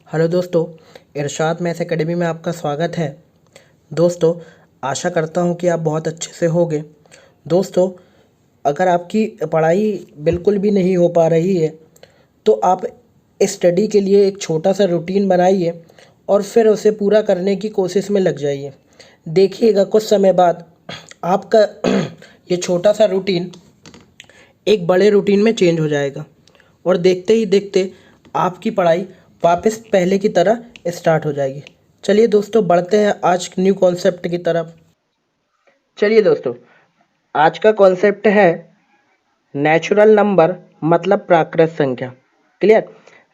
Hello दोस्तों, इरशाद maths academy में आपका स्वागत है। दोस्तों, आशा करता हूँ कि आप बहुत अच्छे से होंगे। दोस्तों, अगर आपकी पढ़ाई बिल्कुल भी नहीं हो पा रही है तो आप स्टडी के लिए एक छोटा सा रूटीन बनाइए और फिर उसे पूरा करने की कोशिश में लग जाइए। देखिएगा कुछ समय बाद आपका ये छोटा सा रूटीन एक बड़े रूटीन में चेंज हो जाएगा और देखते ही देखते आपकी पढ़ाई वापस पहले की तरह स्टार्ट हो जाएगी। चलिए दोस्तों, बढ़ते हैं आज न्यू कॉन्सेप्ट की तरफ। चलिए दोस्तों, आज का कॉन्सेप्ट है नेचुरल नंबर मतलब प्राकृत संख्या। क्लियर।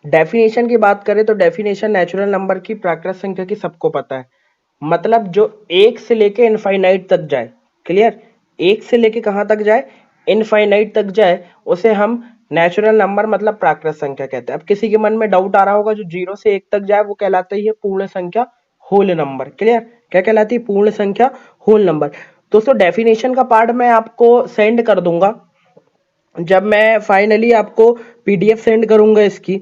डेफिनेशन की बात करें तो डेफिनेशन नेचुरल नंबर की प्राकृत संख्या की सबको पता है, मतलब जो एक से लेके इनफाइनाइट तक जाए। क्लियर। एक से लेके कहाँ तक जाए? इनफाइनाइट तक जाए, उसे हम नेचुरल नंबर मतलब प्राकृत संख्या कहते हैं। अब किसी के मन में डाउट आ रहा होगा, जो 0 से 1 तक जाए वो कहलाती है पूर्ण संख्या, होल नंबर। क्लियर। क्या कहलाती है? पूर्ण संख्या, होल नंबर। दोस्तों, डेफिनेशन का पार्ट मैं आपको सेंड कर दूंगा जब मैं फाइनली आपको पीडीएफ सेंड करूंगा इसकी।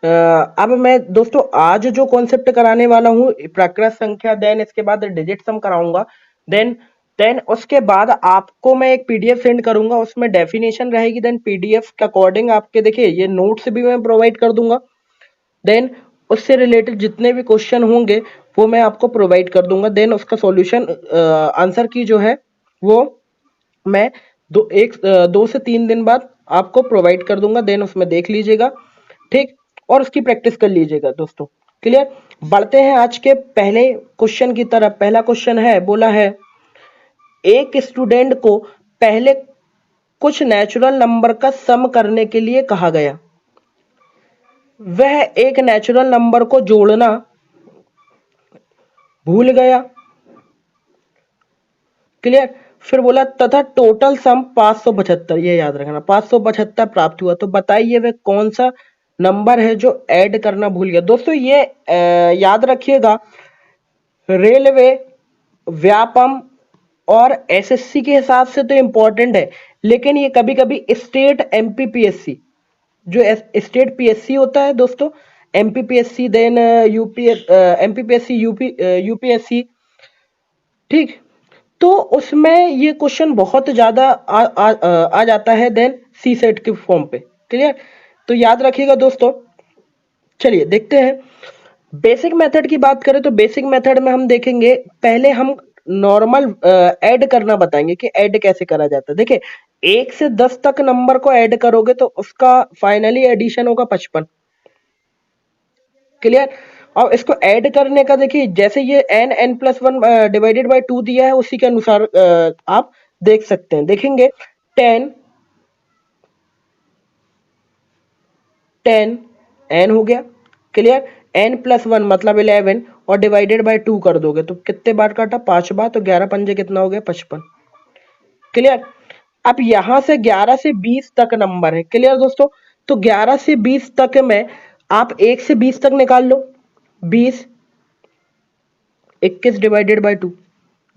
अब मैं दोस्तों आज जो कॉन्सेप्ट कराने वाला हूँ प्राकृत संख्या, देन इसके बाद डिजिट सम कराऊंगा, देन उसके बाद आपको मैं एक पीडीएफ सेंड करूंगा, उसमें डेफिनेशन रहेगी। देन पीडीएफ के अकॉर्डिंग आपके देखिए ये नोट्स भी मैं प्रोवाइड कर दूंगा। देन उससे रिलेटेड जितने भी क्वेश्चन होंगे वो मैं आपको प्रोवाइड कर दूंगा। देन उसका सॉल्यूशन आंसर की जो है वो मैं 2 से 3 दिन बाद आपको प्रोवाइड कर दूंगा। देन उसमें देख लीजिएगा, ठीक, और उसकी प्रैक्टिस कर लीजिएगा दोस्तों। क्लियर। बढ़ते हैं आज के पहले क्वेश्चन की तरफ। पहला क्वेश्चन है, बोला है एक स्टूडेंट को पहले कुछ नेचुरल नंबर का सम करने के लिए कहा गया। वह एक नेचुरल नंबर को जोड़ना भूल गया। क्लियर। फिर बोला तथा टोटल सम 575, ये याद रखना, 575 प्राप्त हुआ। तो बताइए वह कौन सा नंबर है जो ऐड करना भूल गया। दोस्तों ये याद रखिएगा, रेलवे, व्यापम और एसएससी के हिसाब से तो इम्पोर्टेंट है, लेकिन ये कभी कभी स्टेट एमपीपीएससी, जो स्टेट पीएससी होता है दोस्तों, MPPSC, then UP, MPPSC, UPSC, ठीक, तो उसमें ये क्वेश्चन बहुत ज्यादा आ जाता है। देन सी सेट के फॉर्म पे। क्लियर। तो याद रखिएगा दोस्तों। चलिए देखते हैं। बेसिक मेथड की बात करें तो बेसिक मेथड में हम देखेंगे, पहले हम नॉर्मल ऐड करना बताएंगे कि ऐड कैसे करा जाता है। देखिए 1 से 10 तक नंबर को ऐड करोगे तो उसका फाइनली एडिशन होगा 55। क्लियर। और इसको ऐड करने का देखिए, जैसे ये n+1 डिवाइडेड बाय 2 दिया है, उसी के अनुसार आप देख सकते हैं। देखेंगे 10 n हो गया। क्लियर। n+1 मतलब 11 और डिवाइडेड बाय 2 कर दोगे तो कितने बार काटा? 5 बार। तो 11 पंजे कितना हो गया? 55। क्लियर। अब यहां से 11 से 20 तक नंबर है। क्लियर दोस्तों। तो 11 से 20 तक में आप 1 से 20 तक निकाल लो। 20, 21 डिवाइडेड बाय 2,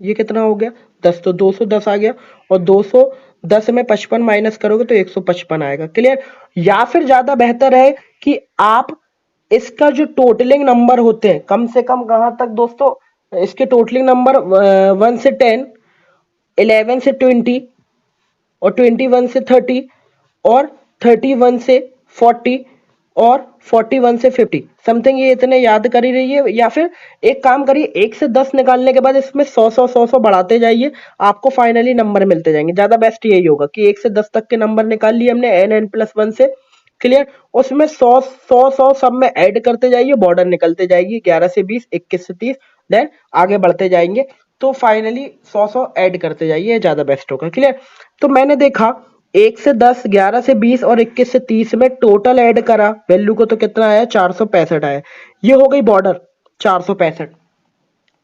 ये कितना हो गया? 10। तो 210 आ गया, और 210 में 55 माइनस करोगे तो 155 आएगा। क्लियर। या फिर ज्यादा बेहतर है कि आप इसका जो टोटलिंग नंबर होते हैं, कम से कम कहां तक दोस्तों, इसके टोटलिंग नंबर 1 से 10, 11 से 20 और 21 से 30 और 31 से 40 और 41 से 50 समथिंग, ये इतने याद कर ही रही है। या फिर एक काम करिए, 1 से 10 निकालने के बाद इसमें 100 बढ़ाते जाइए, आपको फाइनली नंबर मिलते जाएंगे। ज्यादा बेस्ट यही होगा कि 1 से 10 तक के नंबर निकाल लिए हमने n+1 से। क्लियर। उसमें 100 सब में ऐड करते जाइए, बॉर्डर निकलते जाएगी, 11 से 20, 21 से 30, देन आगे बढ़ते जाएंगे। तो फाइनली 100 ऐड करते जाइए, ज्यादा बेस्ट होगा। क्लियर। तो मैंने देखा 1 से 10, 11 से 20 और 21 से 30 में टोटल ऐड करा वैल्यू को, तो कितना आया? 465 आया। ये हो गई बॉर्डर 465।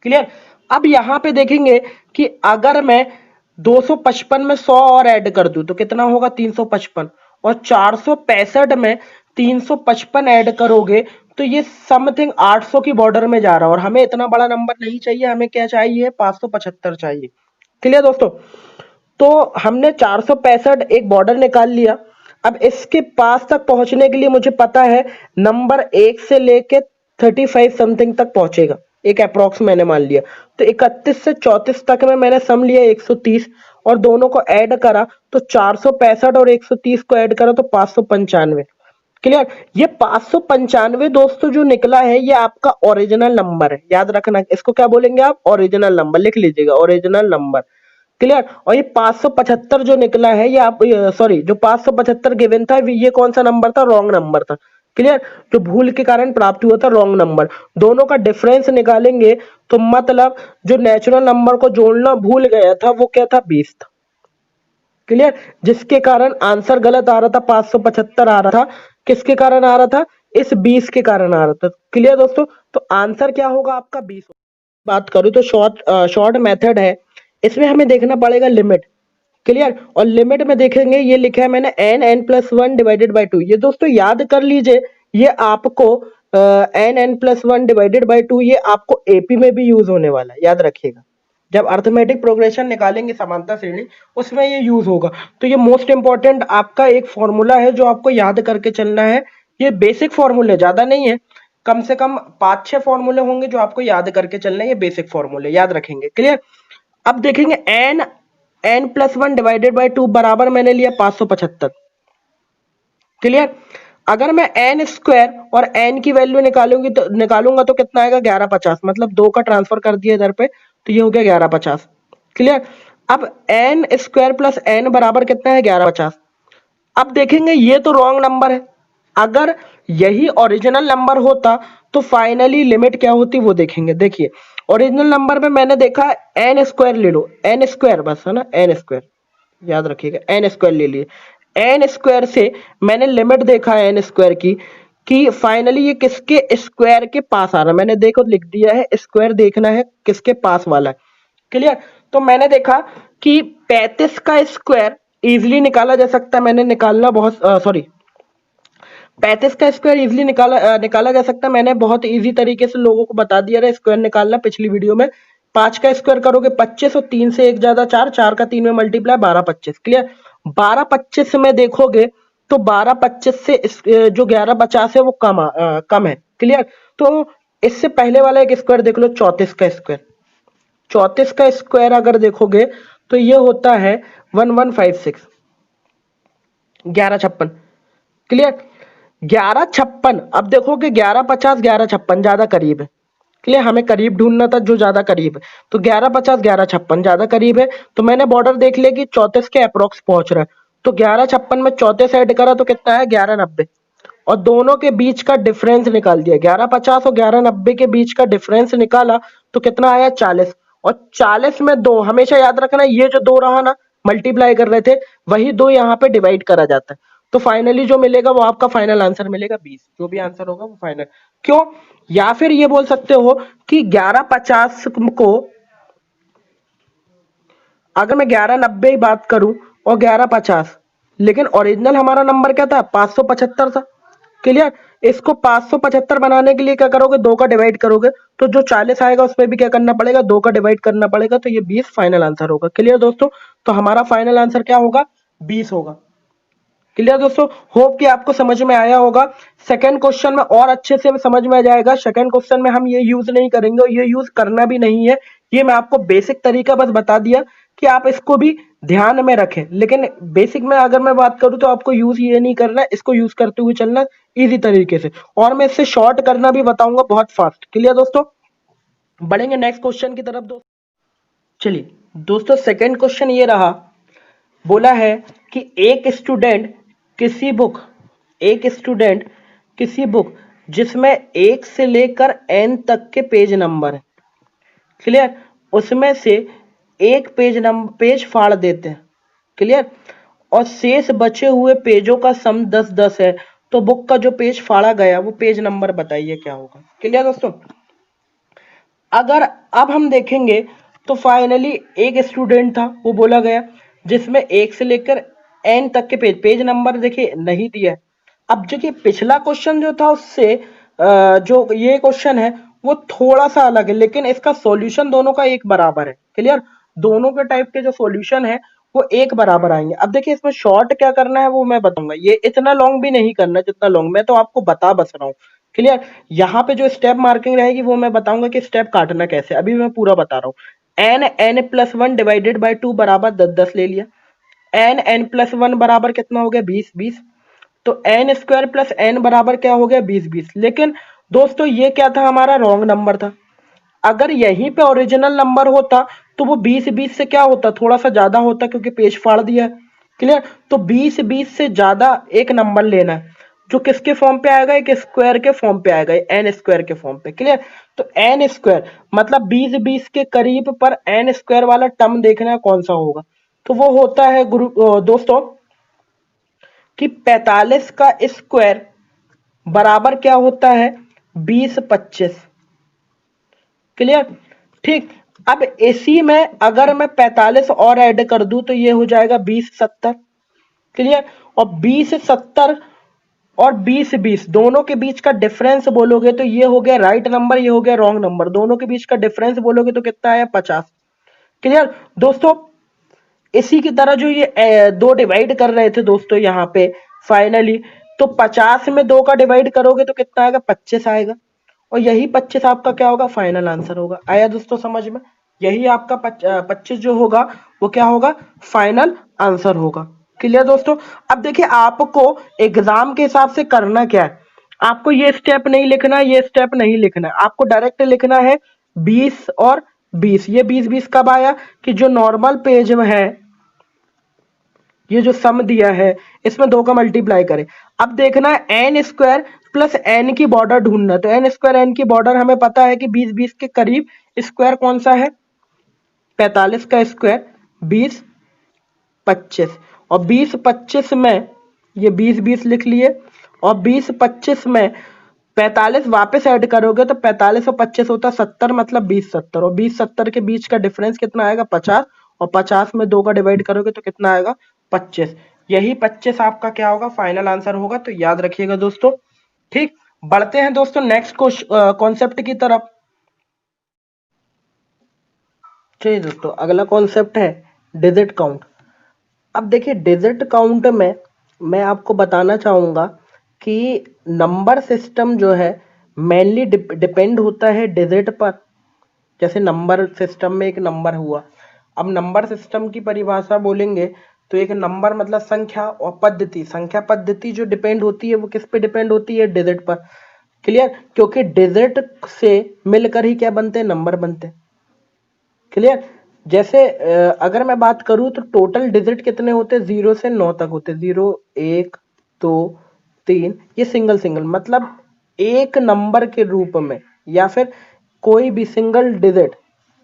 क्लियर। अब यहां पे देखेंगे कि अगर मैं 255 में 100 और ऐड कर दूं तो कितना होगा? 355। और 465 में 355 ऐड करोगे तो ये समथिंग 800 की बॉर्डर में जा रहा है, और हमें इतना बड़ा नंबर नहीं चाहिए, हमें क्या चाहिए? 575 चाहिए। क्लियर दोस्तों। तो हमने 465 एक बॉर्डर निकाल लिया। अब इसके पास तक पहुंचने के लिए मुझे पता है नंबर 1 से लेके 35 समथिंग तक पहुंचेगा, एक अप्रॉक्स मैंने मान लिया। तो 31 से 34 तक में मैंने सम लिया 130 और दोनों को ऐड करा तो 465 और 130 को ऐड करा तो 595। क्लियर। ये 595 दोस्तों जो निकला है ये आपका ओरिजिनल नंबर है, याद रखना इसको क्या बोलेंगे आप, ओरिजिनल नंबर लिख लीजिएगा, ओरिजिनल नंबर। क्लियर। और ये 575 जो निकला है ये आप सॉरी जो 575 गिवन था ये कौन सा नंबर था, रॉन्ग नंबर था। क्लियर। जो भूल के कारण प्राप्त हुआ था रॉन्ग नंबर। दोनों का डिफरेंस निकालेंगे तो मतलब जो नेचुरल नंबर को जोड़ना भूल गया था वो क्या था, 20 था। क्लियर। जिसके कारण आंसर गलत आ रहा था, 575 आ रहा था, किसके कारण आ रहा था, इस 20 के कारण आ रहा था। क्लियर दोस्तों। तो आंसर क्या होगा आपका 20। बात करूं तो शॉर्ट मेथड है, इसमें हमें देखना पड़ेगा लिमिट। क्लियर। और लिमिट में देखेंगे ये लिखा है मैंने n+1 डिवाइडेड बाई 2। ये दोस्तों याद कर लीजिए, ये आपको n+1 डिवाइडेड बाई 2 ये आपको एपी में भी यूज होने वाला है, याद रखिएगा। जब अर्थमेटिक प्रोग्रेशन निकालेंगे समानता श्रेणी उसमें ये यूज होगा। तो ये मोस्ट इंपॉर्टेंट आपका एक फॉर्मूला है जो आपको याद करके चलना है। ये बेसिक फॉर्मूले, ज्यादा नहीं है, कम से कम 5-6 फॉर्मूले होंगे जो आपको याद करके चलना है। ये बेसिक फॉर्मूले याद रखेंगे। क्लियर। अब देखेंगे n+1 डिवाइडेड बाई 2 बराबर मैंने लिया 575। क्लियर। अगर मैं n स्क्वायर और n की वैल्यू निकालूंगा तो कितना आएगा, 1150। मतलब 2 का ट्रांसफर कर दिया इधर पे तो ये हो गया 1150। क्लियर। अब n स्क्वायर प्लस n बराबर कितना है, 1150। अब देखेंगे ये तो रॉन्ग नंबर है, अगर यही ओरिजिनल नंबर होता तो फाइनली लिमिट क्या होती वो देखेंगे। देखिए ओरिजिनल नंबर में मैंने देखा n स्क्वायर ले लो, n स्क्वायर बस है ना, n स्क्वायर याद रखिएगा, n स्क्वायर ले लिए। n स्क्वायर से मैंने लिमिट देखा है n स्क्वायर की कि फाइनली ये किसके स्क्वायर के पास आ रहा है। मैंने देखो लिख दिया है, स्क्वायर देखना है किसके पास वाला है। क्लियर। तो मैंने देखा कि 35 का स्क्वायर इजिली निकाला जा सकता है। मैंने निकालना बहुत 35 का स्क्वायर इजिली निकाला जा सकता है। मैंने बहुत इजी तरीके से लोगों को बता दिया है स्क्वायर निकालना पिछली वीडियो में। 5 का स्क्वायर करोगे 25 और 3 से 1 ज्यादा 4, 4 का 3 में मल्टीप्लाई 12-25। क्लियर। 12-25 में देखोगे तो 12-25 से जो 11-50 है वो कम है। क्लियर। तो इससे पहले वाला एक स्क्वायर देख लो, 34 का स्क्वायर। 34 का स्क्वायर अगर देखोगे तो ये होता है 1156, 1156। क्लियर। 1156। अब देखोगे 1150 1156 ज्यादा करीब है। क्लियर। हमें करीब ढूंढना था जो ज्यादा करीब है, तो 1150 1156 ज्यादा करीब है। तो मैंने बॉर्डर देख लिया कि 34 के अप्रोक्स पहुंच रहा है, तो 1156 में 34 ऐड करा तो कितना है, 1190। और दोनों के बीच का डिफरेंस निकाल दिया, 1150 और 1190 के बीच का डिफरेंस निकाला तो कितना आया, 40। और 40 में 2 हमेशा याद रखना, ये जो 2 रहा ना मल्टीप्लाई कर रहे थे वही 2 यहाँ पे डिवाइड करा जाता है। तो फाइनली जो मिलेगा वो आपका फाइनल आंसर मिलेगा 20। जो भी आंसर होगा वो फाइनल। क्यों, या फिर ये बोल सकते हो कि 1150 को अगर मैं 1190 की बात करूं और 1150, लेकिन ओरिजिनल हमारा नंबर क्या था, 575 था। क्लियर। इसको 575 बनाने के लिए क्या करोगे, 2 का डिवाइड करोगे तो जो 40 आएगा उसमें भी क्या करना पड़ेगा, 2 का डिवाइड करना पड़ेगा, तो ये 20 फाइनल आंसर होगा। क्लियर दोस्तों। तो हमारा फाइनल आंसर क्या होगा, 20 होगा। क्लियर दोस्तों। होप कि आपको समझ में आया होगा। सेकंड क्वेश्चन में और अच्छे से समझ में आ जाएगा। सेकंड क्वेश्चन में हम ये यूज नहीं करेंगे और ये यूज करना भी नहीं है। ये मैं आपको बेसिक तरीका बस बता दिया कि आप इसको भी ध्यान में रखें, लेकिन बेसिक में अगर मैं बात करूं तो आपको यूज ये नहीं करना, इसको यूज करते हुए चलना इजी तरीके से। और मैं इससे शॉर्ट करना भी बताऊंगा बहुत फास्ट। क्लियर दोस्तों। बढ़ेंगे नेक्स्ट क्वेश्चन की तरफ दोस्तों। चलिए दोस्तों, सेकंड क्वेश्चन ये रहा, बोला है कि एक स्टूडेंट किसी बुक जिसमें 1 से लेकर n तक के पेज नंबर है, क्लियर, उसमें से एक पेज फाड़ देते हैं। क्लियर। और शेष बचे हुए पेजों का सम 10-10 है, तो बुक का जो पेज फाड़ा गया वो पेज नंबर बताइए क्या होगा। क्लियर दोस्तों। अगर अब हम देखेंगे तो फाइनली एक स्टूडेंट था, वो बोला गया जिसमें 1 से लेकर n तक के पेज नंबर देखिए नहीं दिया है। अब देखिए पिछला क्वेश्चन जो था उससे जो ये क्वेश्चन है वो थोड़ा सा अलग है, लेकिन इसका सॉल्यूशन दोनों का एक बराबर है। क्लियर। दोनों के टाइप के जो सॉल्यूशन है वो एक बराबर आएंगे। अब देखिए इसमें शॉर्ट क्या करना है वो मैं बताऊंगा, ये इतना लॉन्ग भी नहीं करना जितना लॉन्ग, मैं तो आपको बता बस रहा हूँ। क्लियर। यहाँ पे जो स्टेप मार्किंग रहेगी वो मैं बताऊंगा कि स्टेप काटना कैसे, अभी मैं पूरा बता रहा हूँ। n+1 डिवाइडेड बाई 2 बराबर 10 ले लिया। n+1 बराबर कितना हो गया 20। तो एन स्क्वायर प्लस एन बराबर क्या हो गया 20। लेकिन दोस्तों ये क्या था, हमारा रॉन्ग नंबर था। अगर यहीं पे ओरिजिनल नंबर होता तो वो 20 से क्या होता, थोड़ा सा ज्यादा होता, क्योंकि पेज फाड़ दिया है। क्लियर। तो 20 से ज्यादा एक नंबर लेना है जो किसके फॉर्म पे आएगा, एक स्क्वायर के फॉर्म पे आएगा, एन स्क्वायर के फॉर्म पे। क्लियर। तो एन स्क्वायर मतलब 20 के करीब पर एन स्क्वायर वाला टर्म देखना है कौन सा होगा। तो वो होता है दोस्तों कि 45 का स्क्वायर बराबर क्या होता है 20×25। क्लियर। ठीक। अब इसी में अगर मैं 45 और ऐड कर दूं तो ये हो जाएगा 20×70। क्लियर। और 20×70 और 20×20 दोनों के बीच का डिफरेंस बोलोगे तो ये हो गया राइट नंबर, ये हो गया रॉन्ग नंबर, दोनों के बीच का डिफरेंस बोलोगे तो कितना आया 50। क्लियर दोस्तों। इसी की तरह जो ये दो डिवाइड कर रहे थे दोस्तों यहाँ पे फाइनली, तो 50 में 2 का डिवाइड करोगे तो कितना आएगा 25 आएगा। और यही 25 आपका क्या होगा फाइनल आंसर होगा। आया दोस्तों समझ में। यही आपका 25 जो होगा वो क्या होगा फाइनल आंसर होगा। क्लियर दोस्तों। अब देखिए आपको एग्जाम के हिसाब से करना क्या है, आपको ये स्टेप नहीं लिखना है, ये स्टेप नहीं लिखना है, आपको डायरेक्ट लिखना है 20 और 20। ये 20 कब आया कि जो नॉर्मल पेज में है, ये जो सम दिया है इसमें 2 का मल्टीप्लाई करें। अब देखना है एन स्क्वायर प्लस एन की बॉर्डर ढूंढना है। तो एन स्क्वायर एन की बॉर्डर हमें पता है कि 20 के करीब स्क्वायर कौन सा है 45 का स्क्वायर 20×25। और 20×25 में ये 20 लिख लिए, और 20×25 में 45 वापस ऐड करोगे तो 45 और 25 होता 70, मतलब 20×70, और 20×70 के बीच का डिफरेंस कितना आएगा 50। और 50 में 2 का डिवाइड करोगे तो कितना आएगा 25। यही 25 आपका क्या होगा फाइनल आंसर होगा। तो याद रखिएगा दोस्तों। ठीक। बढ़ते हैं दोस्तों नेक्स्ट कॉन्सेप्ट की तरफ। चलिए दोस्तों अगला कॉन्सेप्ट है डिजिट काउंट। अब देखिए डिजिट काउंट में मैं आपको बताना चाहूंगा कि नंबर सिस्टम जो है मेनली डिपेंड होता है डिजिट पर। जैसे नंबर सिस्टम में एक नंबर हुआ, अब नंबर सिस्टम की परिभाषा बोलेंगे तो एक नंबर मतलब संख्या, और पद्धति, संख्या पद्धति जो डिपेंड होती है वो किस पे डिपेंड होती है डिजिट पर। क्लियर। क्योंकि डिजिट से मिलकर ही क्या बनते हैं नंबर बनते हैं। क्लियर। जैसे अगर मैं बात करूं तो टोटल डिजिट कितने होते हैं 0 से 9 तक होते हैं। 0 1 2 3, ये सिंगल सिंगल मतलब एक नंबर के रूप में, या फिर कोई भी सिंगल डिजिट।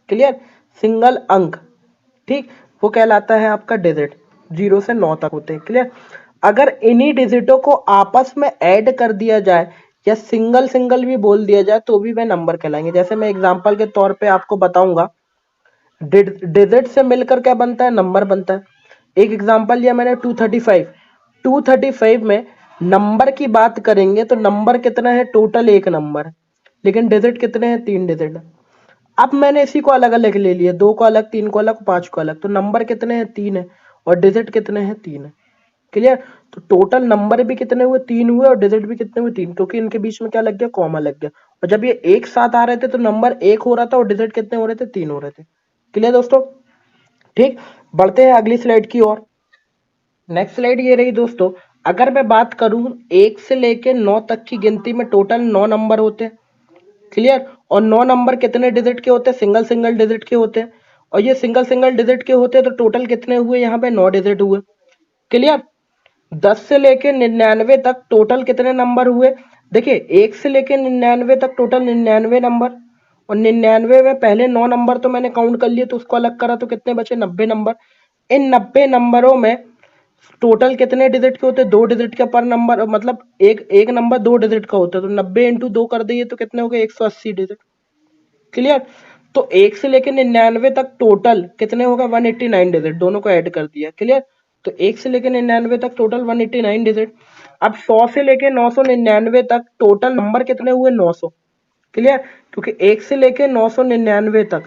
क्लियर। सिंगल अंक। ठीक। वो कहलाता है आपका डिजिट, 0 से 9 तक होते हैं। क्लियर। अगर इन्हीं डिजिटों को आपस में ऐड कर दिया जाए या सिंगल सिंगल भी बोल दिया जाए तो भी वह नंबर कहलाएंगे। जैसे मैं एग्जांपल के तौर पे आपको बताऊंगा, डिजिट से मिलकर क्या बनता है नंबर बनता है। एक एग्जांपल लिया मैंने 235। 235 में नंबर की बात करेंगे तो नंबर कितना है टोटल एक नंबर है, लेकिन डिजिट कितने हैं 3 डिजिट है। अब मैंने इसी को अलग अलग ले लिया, 2 को अलग, 3 को अलग, 5 को अलग, तो नंबर कितने हैं 3 है, और डिजिट कितने हैं 3 है। क्लियर। तो टोटल नंबर भी कितने हुए 3 हुए, और डिजिट भी कितने हुए 3, क्योंकि इनके बीच में क्या लग गया कॉमा लग गया। और जब ये एक साथ आ रहे थे तो नंबर 1 हो रहा था और डिजिट कितने हो रहे थे 3 हो रहे थे। क्लियर दोस्तों। ठीक। बढ़ते हैं अगली स्लाइड की ओर। नेक्स्ट स्लाइड ये रही दोस्तों। अगर मैं बात करूं 1 से लेके 9 तक की गिनती में टोटल 9 नंबर होते हैं। क्लियर। और 9 नंबर कितने डिजिट के होते हैं सिंगल सिंगल डिजिट के होते हैं। और ये सिंगल सिंगल डिजिट के होते हैं तो टोटल कितने हुए यहाँ पे 9 डिजिट हुए। क्लियर। 10 से लेके 99 तक टोटल कितने नंबर हुए, देखिए 1 से लेके 99 तक टोटल 99 नंबर, और 99 में पहले 9 नंबर तो मैंने काउंट कर लिए तो उसको अलग करा तो कितने बचे 90 नंबर। इन 90 नंबरों में टोटल कितने डिजिट के होते हैं 2 डिजिट का पर नंबर, मतलब एक एक नंबर 2 डिजिट का होता है, तो 90 इंटू 2 कर दिए तो कितने हो गए 180 डिजिट। क्लियर। तो 1 से लेकर 99 तक टोटल कितने होगा 189 डिजिट, दोनों को ऐड कर दिया। क्लियर। तो 1 से लेकर 99 तक टोटल 189 डिजिट। अब 100 से लेकर 999 तक टोटल नंबर कितने हुए 900। क्लियर। क्योंकि 1 से लेकर 999 तक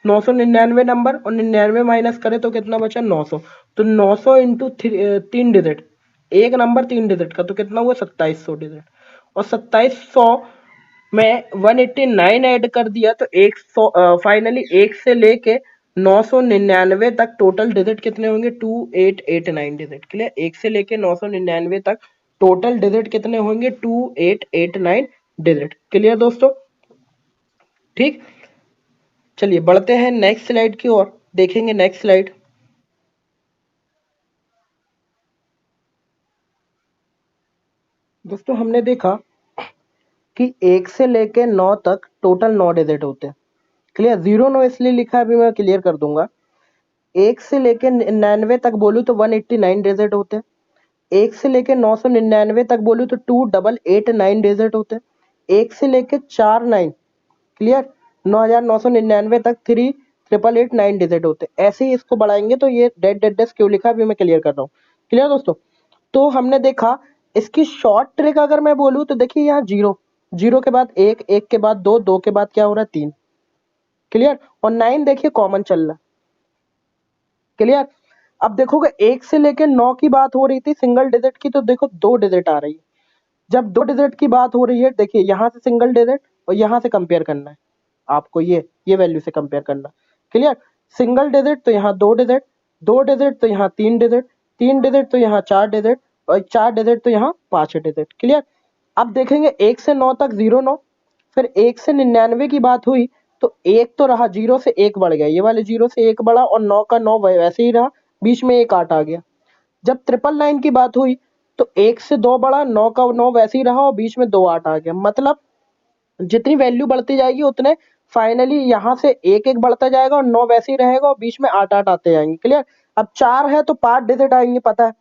999 नंबर और 99 माइनस करें तो कितना बचा 900। तो 900 इंटू 3 डिजिट, एक नंबर 3 डिजिट का, तो कितना हुआ 2700 डिजिट। और 2700 में 189 ऐड कर दिया तो 100, फाइनली 1 से लेके 999 तक टोटल डिजिट कितने होंगे 2889 डिजिट। क्लियर, 1 से लेके 999 तक टोटल डिजिट कितने होंगे 2889 डिजिट। क्लियर दोस्तों, ठीक। चलिए बढ़ते हैं नेक्स्ट स्लाइड की ओर, देखेंगे नेक्स्ट स्लाइड। दोस्तों हमने देखा कि 1 से लेके 9 तक टोटल 9 डिजिट होते हैं। क्लियर, 09 इसलिए लिखा है, अभी मैं क्लियर कर दूंगा। 1 से लेके 99 तक बोलूँ तो 189 डिजिट होते हैं। 1 से लेके 999 तक बोलूँ तो 2889 डिजिट होते हैं। 1 से लेके 49, क्लियर, 9999 तक 3889 डिजिट होते हैं। ऐसे ही इसको बढ़ाएंगे तो ये डेड डेड डेस क्यों लिखा अभी मैं क्लियर कर रहा हूँ। क्लियर दोस्तों, तो हमने देखा इसकी शॉर्ट ट्रिक अगर मैं बोलूँ तो देखिए यहाँ 0, 0 के बाद 1, 1 के बाद 2, 2 के बाद क्या हो रहा है 3। क्लियर, और 9 देखिए कॉमन चल रहा है। क्लियर, अब देखोगे 1 से लेके 9 की बात हो रही थी सिंगल डिजिट की, तो देखो 2 डिजिट आ रही है। जब 2 डिजिट की बात हो रही है, देखिए यहाँ से सिंगल डिजिट और यहाँ से कंपेयर करना है आपको, ये वैल्यू से कंपेयर करना। क्लियर, सिंगल डिजिट तो यहाँ 2 डिजिट, 2 डिजिट तो यहाँ 3 डिजिट, 3 डिजिट तो यहाँ 4 डिजिट, और 4 डिजिट तो यहाँ 5 डिजिट। क्लियर, अब देखेंगे 1 से 9 तक 09, फिर 1 से 99 की बात हुई तो 1 तो रहा, 0 से 1 बढ़ गया, ये वाले 0 से 1 बढ़ा, और 9 का 9 वैसे ही रहा, बीच में 1 8 आ गया। जब 999 की बात हुई तो 1 से 2 बढ़ा, 9 का 9 वैसे ही रहा, और बीच में 2 8 आ गया। मतलब जितनी वैल्यू बढ़ती जाएगी उतने फाइनली यहाँ से 1 1 बढ़ता जाएगा और 9 वैसे ही रहेगा और बीच में 8 8 आते जाएंगे। क्लियर, अब 4 है तो 5 डिजिट आएंगे, पता है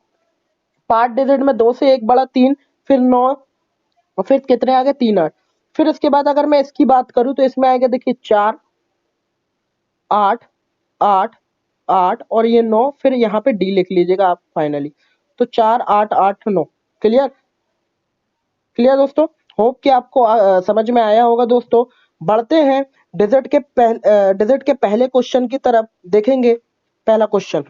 5 डिजिट में 2 से 1 बढ़ा 3, फिर 9, और फिर कितने आ गए 3 8। फिर इसके बाद अगर मैं इसकी बात करूं तो इसमें आएगा देखिए 4 8 8 8 और ये 9, फिर यहाँ पे डी लिख लीजिएगा आप फाइनली, तो 4 8 8 9। क्लियर, क्लियर दोस्तों, होप कि आपको समझ में आया होगा। दोस्तों बढ़ते हैं डिजिट के पहले क्वेश्चन की तरफ, देखेंगे पहला क्वेश्चन।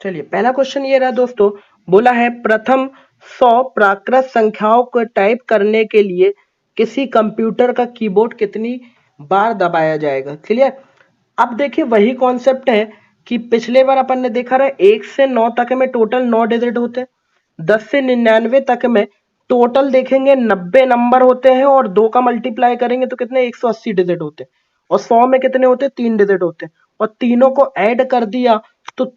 चलिए पहला क्वेश्चन ये रहा दोस्तों, बोला है प्रथम 100 प्राकृत संख्याओं को टाइप करने के लिए किसी कंप्यूटर का कीबोर्ड कितनी बार दबाया जाएगा। क्लियर, अब देखिए वही कॉन्सेप्ट है कि पिछले बार अपन ने देखा रहा 1 से 9 तक में टोटल 9 डिजिट होते हैं, 10 से 99 तक में टोटल देखेंगे 90 नंबर होते हैं, और 2 का मल्टीप्लाई करेंगे तो कितने 180 डिजिट होते हैं, और 100 में कितने होते हैं 3 डिजिट होते हैं, और तीनों को ऐड कर दिया तो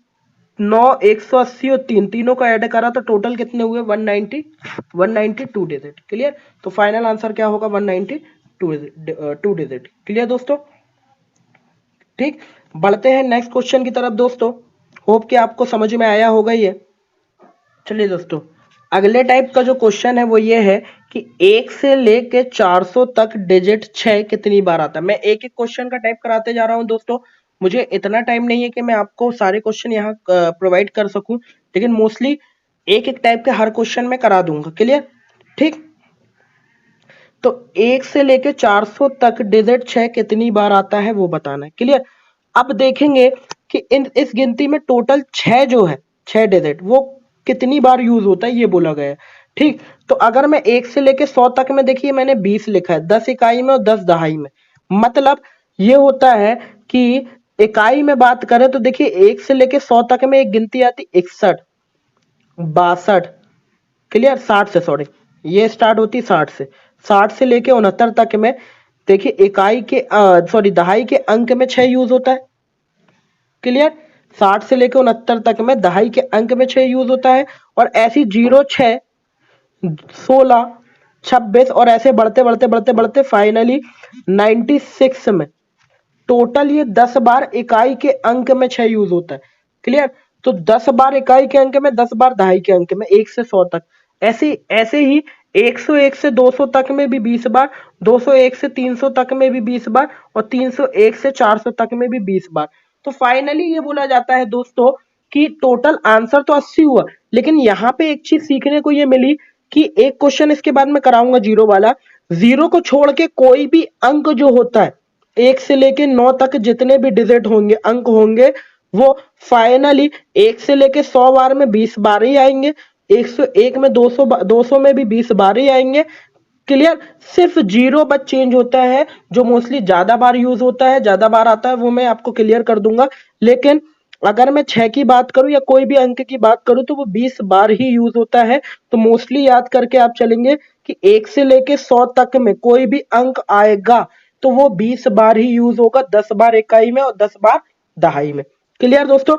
9 180 और 3 तीनों को ऐड करा तो टोटल कितने हुए 192 डिजिट। क्लियर, तो फाइनल आंसर क्या होगा 192 डिजिट। क्लियर दोस्तों, ठीक। बढ़ते हैं नेक्स्ट क्वेश्चन की तरफ दोस्तों, होप कि आपको समझ में आया होगा ये। चलिए दोस्तों अगले टाइप का जो क्वेश्चन है वो ये है कि 1 से लेके 400 तक डिजिट 6 कितनी बार आता है। मैं एक एक क्वेश्चन का टाइप कराते जा रहा हूं दोस्तों, मुझे इतना टाइम नहीं है कि मैं आपको सारे क्वेश्चन यहाँ प्रोवाइड कर सकूं, लेकिन मोस्टली एक एक टाइप के हर क्वेश्चन में करा दूंगा। क्लियर, ठीक। तो 1 से लेके 400 तक डिजिट 6 कितनी बार आता है वो बताना है। क्लियर, अब देखेंगे कि इस गिनती में टोटल 6 जो है 6 डिजिट वो कितनी बार यूज होता है ये बोला गया है। ठीक, तो अगर मैं 1 से लेके 100 तक में देखिए मैंने 20 लिखा है, 10 इकाई में और 10 दहाई में। मतलब ये होता है कि इकाई में बात करें तो देखिए 1 से लेके 100 तक में एक गिनती आती 61 62, क्लियर 60 से, सॉरी ये स्टार्ट होती 60 से, 60 से लेके 69 तक में देखिए इकाई के सॉरी दहाई के अंक में 6 यूज होता है। क्लियर, 60 से लेके 69 तक में दहाई के अंक में 6 यूज होता है, और ऐसी 0 6 16 26 और ऐसे बढ़ते बढ़ते बढ़ते बढ़ते फाइनली 96 में टोटल ये 10 बार इकाई के अंक में 6 यूज होता है। क्लियर, तो 10 बार इकाई के अंक में, 10 बार दहाई के अंक में, 1 से 100 तक। ऐसे ऐसे ही 101 से 200 तक में भी 20 बार, 201 से 300 तक में भी 20 बार, और 301 से 400 तक में भी 20 बार। तो फाइनली ये बोला जाता है दोस्तों कि टोटल आंसर तो 80 हुआ, लेकिन यहाँ पे एक चीज सीखने को ये मिली कि एक क्वेश्चन इसके बाद में कराऊंगा जीरो वाला, जीरो को छोड़ के कोई भी अंक जो होता है 1 से लेके 9 तक जितने भी डिजिट होंगे, अंक होंगे, वो फाइनली 1 से लेके 100 बार में 20 बार ही आएंगे, 101 में 200 में भी 20 बार ही आएंगे। क्लियर। सिर्फ जीरो बस चेंज होता है, जो मोस्टली ज्यादा बार यूज होता है, ज्यादा बार आता है, वो मैं आपको क्लियर कर दूंगा। लेकिन अगर मैं 6 की बात करूं या कोई भी अंक की बात करूं तो वो 20 बार ही यूज होता है। तो मोस्टली याद करके आप चलेंगे कि 1 से लेके 100 तक में कोई भी अंक आएगा तो वो 20 बार ही यूज होगा, 10 बार इकाई में और 10 बार दहाई में। क्लियर दोस्तों।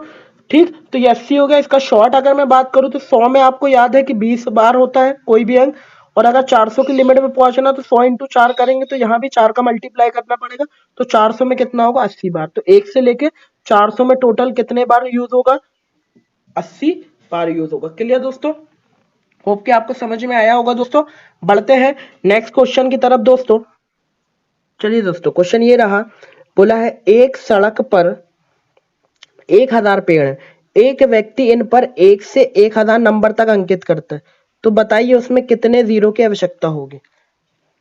ठीक, तो ये 80 हो गया। इसका शॉर्ट अगर मैं बात करूं तो 100 में आपको याद है कि 20 बार होता है कोई भी अंक, और अगर 400 की लिमिट में पहुंचना तो 100 इंटू 4 करेंगे, तो यहाँ भी 4 का मल्टीप्लाई करना पड़ेगा, तो 400 में कितना होगा, 80 बार। तो 1 से लेके 400 में टोटल कितने बार यूज होगा, 80 बार यूज होगा। क्लियर दोस्तों। होप कि आपको समझ में आया होगा दोस्तों। बढ़ते हैं नेक्स्ट क्वेश्चन की तरफ दोस्तों। चलिए दोस्तों, क्वेश्चन ये रहा, बोला है एक सड़क पर 1000 पेड़ हैं, एक व्यक्ति इन पर 1 से 1000 नंबर तक अंकित करता है, तो बताइए उसमें कितने जीरो की आवश्यकता होगी।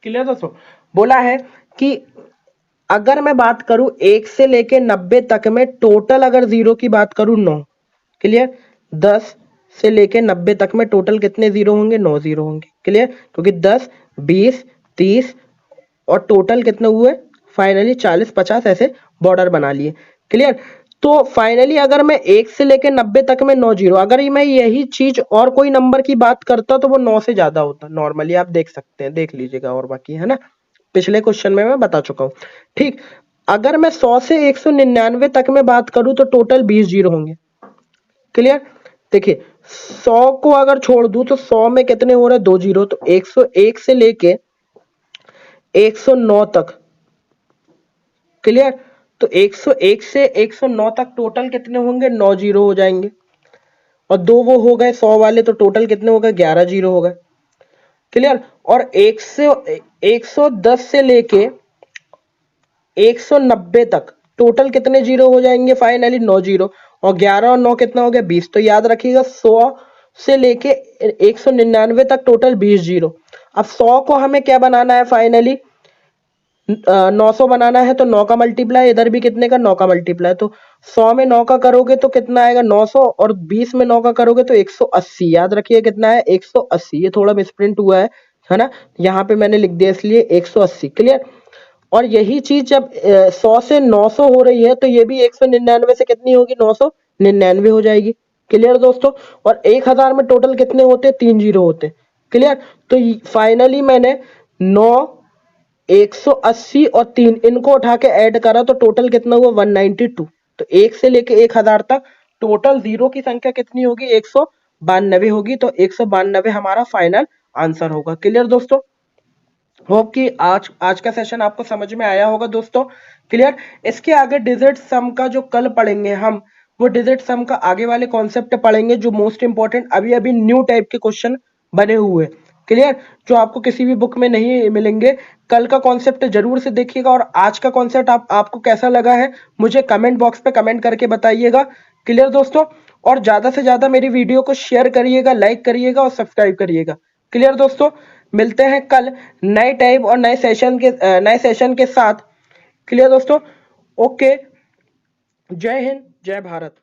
क्लियर दोस्तों। बोला है कि अगर मैं बात करूं 1 से लेके 90 तक में टोटल अगर जीरो की बात करूं 9। क्लियर। 10 से लेके 90 तक में टोटल कितने जीरो होंगे, 9 जीरो होंगे। क्लियर। क्योंकि 10, 20, 30 और टोटल कितने हुए, फाइनली 40, 50 ऐसे बॉर्डर बना लिए। क्लियर। तो फाइनली अगर मैं 1 से लेके 90 तक में 9 जीरो, अगर मैं यही चीज और कोई नंबर की बात करता तो वो 9 से ज्यादा होता। नॉर्मली आप देख सकते हैं, देख लीजिएगा, और बाकी है ना, पिछले क्वेश्चन में मैं बता चुका हूं। ठीक। अगर मैं 100 से 199 तक में बात करूं तो टोटल 20 जीरो होंगे। क्लियर। देखिए 100 को अगर छोड़ दूं तो 100 में कितने हो रहे हैं, 2 जीरो, तो 101 से लेके 109 तक। क्लियर। तो 101 से 109 तक टोटल कितने होंगे, 9 जीरो हो जाएंगे, और दो वो हो गए 100 वाले, तो टोटल कितने हो गए, 11 जीरो हो गए। क्लियर। और 110 से लेके 190 तक टोटल कितने जीरो हो जाएंगे, फाइनली 9 जीरो, और 11 और 9 कितना हो गया, 20। तो याद रखिएगा 100 से लेके 199 तक टोटल 20 जीरो। अब 100 को हमें क्या बनाना है, फाइनली 900 बनाना है, तो 9 का मल्टीप्लाई, इधर भी कितने का, 9 का मल्टीप्लाई। तो 100 में 9 का करोगे तो कितना आएगा, 900, और 20 में 9 का करोगे तो 180। याद रखिए कितना है, 180। ये थोड़ा मिसप्रिंट हुआ है ना, यहाँ पे मैंने लिख दिया इसलिए 180। क्लियर। और यही चीज जब 100 से 900 हो रही है तो ये भी 199 से कितनी होगी, 999 हो जाएगी। क्लियर दोस्तों। और 1000 में टोटल कितने होते, 3 जीरो होते। क्लियर। तो फाइनली मैंने 9, 180 और 3 इनको उठा के ऐड करा तो टोटल कितना हुआ, 192। तो 1 से लेके 1000 तक टोटल जीरो की संख्या कितनी होगी, 192 होगी। तो 192 हमारा फाइनल आंसर होगा। क्लियर दोस्तों। होप कि आज का सेशन आपको समझ में आया होगा दोस्तों। क्लियर। इसके आगे डिजिट सम का जो कल पढ़ेंगे हम, वो डिजिट सम का आगे वाले कॉन्सेप्ट पढ़ेंगे, जो मोस्ट इंपॉर्टेंट अभी अभी न्यू टाइप के क्वेश्चन बने हुए। क्लियर। जो आपको किसी भी बुक में नहीं मिलेंगे। कल का कॉन्सेप्ट जरूर से देखिएगा, और आज का कॉन्सेप्ट आपको कैसा लगा है मुझे कमेंट बॉक्स पे कमेंट करके बताइएगा। क्लियर दोस्तों। और ज्यादा से ज्यादा मेरी वीडियो को शेयर करिएगा, लाइक करिएगा और सब्सक्राइब करिएगा। क्लियर दोस्तों। मिलते हैं कल नए टाइप और नए सेशन के साथ। क्लियर दोस्तों। ओके। जय हिंद, जय भारत।